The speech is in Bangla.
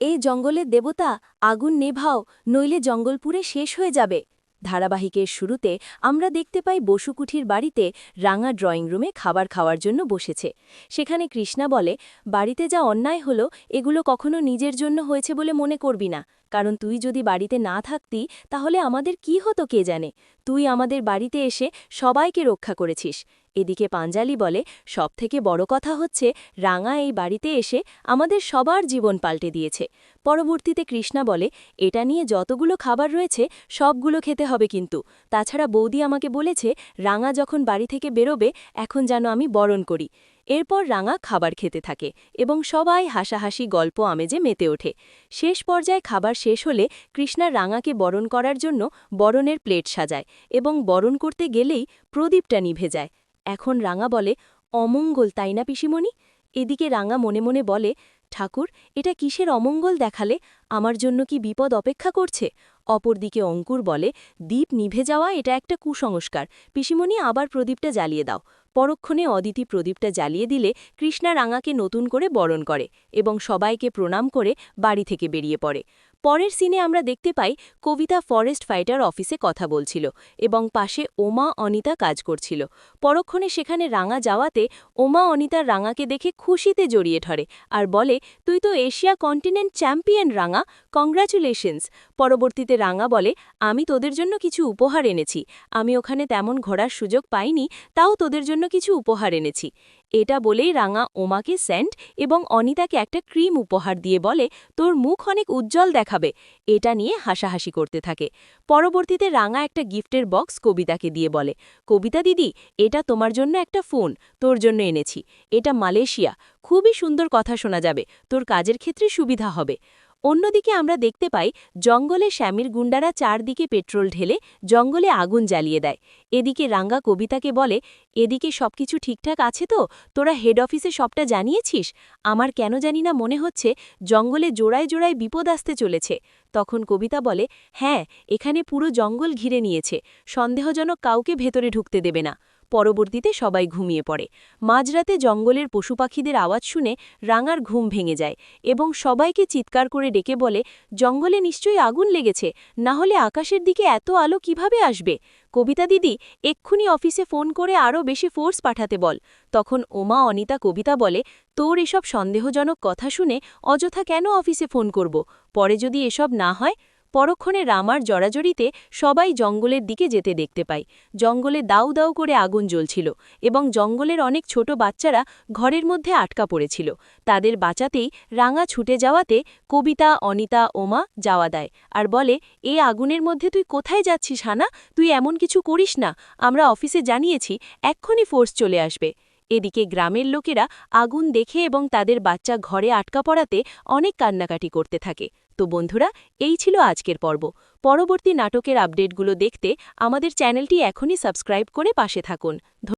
এই জঙ্গলের দেবতা, আগুন নেভাও, নইলে জঙ্গল পুড়ে শেষ হয়ে যাবে। ধারাবাহিকের শুরুতে আমরা দেখতে পাই বসুকুঠির বাড়িতে রাঙা ড্রয়িং রুমে খাবার খাওয়ার জন্য বসেছে। সেখানে কৃষ্ণা বলে, বাড়িতে যা অন্যায় হলো এগুলো কখনো নিজের জন্য হয়েছে বলে মনে করবি না, কারণ তুই যদি বাড়িতে না থাকতি তাহলে আমাদের কি হতো কে জানে। তুই আমাদের বাড়িতে এসে সবাইকে রক্ষা করেছিস। এদিকে পাঞ্জালি বলে, সবথেকে বড় কথা হচ্ছে রাঙা এই বাড়িতে এসে আমাদের সবার জীবন পাল্টে দিয়েছে। পরবর্তীতে কৃষ্ণা বলে, এটা নিয়ে যতগুলো খাবার রয়েছে সবগুলো খেতে হবে কিন্তু। তাছাড়া বৌদি আমাকে বলেছে রাঙা যখন বাড়ি থেকে বেরোবে এখন যেন আমি বরণ করি। এরপর রাঙা খাবার খেতে থাকে এবং সবাই হাসাহাসি গল্প আমেজে মেতে ওঠে। শেষ পর্যায়ে খাবার শেষ হলে কৃষ্ণা রাঙাকে বরণ করার জন্য বরণের প্লেট সাজায় এবং বরণ করতে গেলেই প্রদীপটা নিভে যায়। এখন রাঙা বলে, অমঙ্গল তাই না পিসিমণি? এদিকে রাঙা মনে মনে বলে, ঠাকুর, এটা কিসের অমঙ্গল দেখালে? আমার জন্য কি বিপদ অপেক্ষা করছে? অপরদিকে অঙ্কুর বলে, দীপ নিভে যাওয়া এটা একটা কুসংস্কার। পিসিমণি, আবার প্রদীপটা জ্বালিয়ে দাও। পরক্ষণে অদিতি প্রদীপটা জ্বালিয়ে দিলে কৃষ্ণা রাঙাকে নতুন করে বরণ করে এবং সবাইকে প্রণাম করে বাড়ি থেকে বেরিয়ে পড়ে। পরের সিনে আমরা দেখতে পাই কবিতা ফরেস্ট ফাইটার অফিসে কথা বলছিল এবং পাশে ওমা অনিতা কাজ করছিল। পরক্ষণে সেখানে রাঙা যাওয়াতে ওমা অনিতার রাঙাকে দেখে খুশিতে জড়িয়ে ধরে আর বলে, তুই তো এশিয়া কন্টিনেন্ট চ্যাম্পিয়ন রাঙা, কংগ্রাচুলেশনস। পরবর্তীতে রাঙা বলে, আমি তোদের জন্য কিছু উপহার এনেছি। আমি ওখানে তেমন ঘোরার সুযোগ পাইনি, তাও তোদের জন্য কিছু উপহার এনেছি। এটা বলেই রাঙা ওমাকে সেন্ট এবং অনিতাকে একটা ক্রিম উপহার দিয়ে বলে, তোর মুখ অনেক উজ্জ্বল দেখাবে। এটা নিয়ে হাসাহাসি করতে থাকে। পরবর্তীতে রাঙা একটা গিফটের বক্স কবিতাকে দিয়ে বলে, কবিতা দিদি, এটা তোমার জন্য একটা ফোন, তোর জন্য এনেছি। এটা মালয়েশিয়া, খুবই সুন্দর কথা শোনা যাবে, তোর কাজের ক্ষেত্রে সুবিধা হবে। অন্যদিকে আমরা দেখতে পাই জঙ্গলে শ্যামির গুন্ডারা চারদিকে পেট্রোল ঢেলে জঙ্গলে আগুন জ্বালিয়ে দেয়। এদিকে রাঙ্গা কবিতাকে বলে, এদিকে সবকিছু ঠিকঠাক আছে তো? তোরা হেড অফিসে সবটা জানিয়েছিস? আমার কেন জানি না মনে হচ্ছে জঙ্গলে জোড়ায় জোড়ায় বিপদ আসতে চলেছে। তখন কবিতা বলে, হ্যাঁ, এখানে পুরো জঙ্গল ঘিরে নিয়েছে, সন্দেহজনক কাউকে ভেতরে ঢুকতে দেবে না। পরবর্তীতে সবাই ঘুমিয়ে পড়ে। মাঝরাতে জঙ্গলের পশুপাখিদের আওয়াজ শুনে রাঙার ঘুম ভেঙে যায় এবং সবাইকে চিৎকার করে ডেকে বলে, জঙ্গলে নিশ্চয়ই আগুন লেগেছে, না হলে আকাশের দিকে এত আলো কিভাবে আসবে? কবিতা দিদি, এক্ষুনি অফিসে ফোন করে আরও বেশি ফোর্স পাঠাতে বল। তখন ওমা অনিতা কবিতা বলে, তোর এসব সন্দেহজনক কথা শুনে অযথা কেন অফিসে ফোন করব? পরে যদি এসব না হয়। পরক্ষণে রামার জড়াজড়িতে সবাই জঙ্গলের দিকে যেতে দেখতে পাই। জঙ্গলে দাউ দাউ করে আগুন জ্বলছিল এবং জঙ্গলের অনেক ছোট বাচ্চারা ঘরের মধ্যে আটকা পড়েছিল। তাদের বাঁচাতেই রাঙা ছুটে যাওয়াতে কবিতা, অনিতা, ওমা যাওয়া দেয় আর বলে, এই আগুনের মধ্যে তুই কোথায় যাচ্ছিস হানা? তুই এমন কিছু করিস না, আমরা অফিসে জানিয়েছি, এক্ষুনি ফোর্স চলে আসবে। এদিকে গ্রামের লোকেরা আগুন দেখে এবং তাদের বাচ্চা ঘরে আটকা পড়াতে অনেক কান্নাকাটি করতে থাকে। তো বন্ধুরা, এই ছিল আজকের পর্ব। পরবর্তী নাটকের আপডেটগুলো দেখতে আমাদের চ্যানেলটি এখনই সাবস্ক্রাইব করে পাশে থাকুন।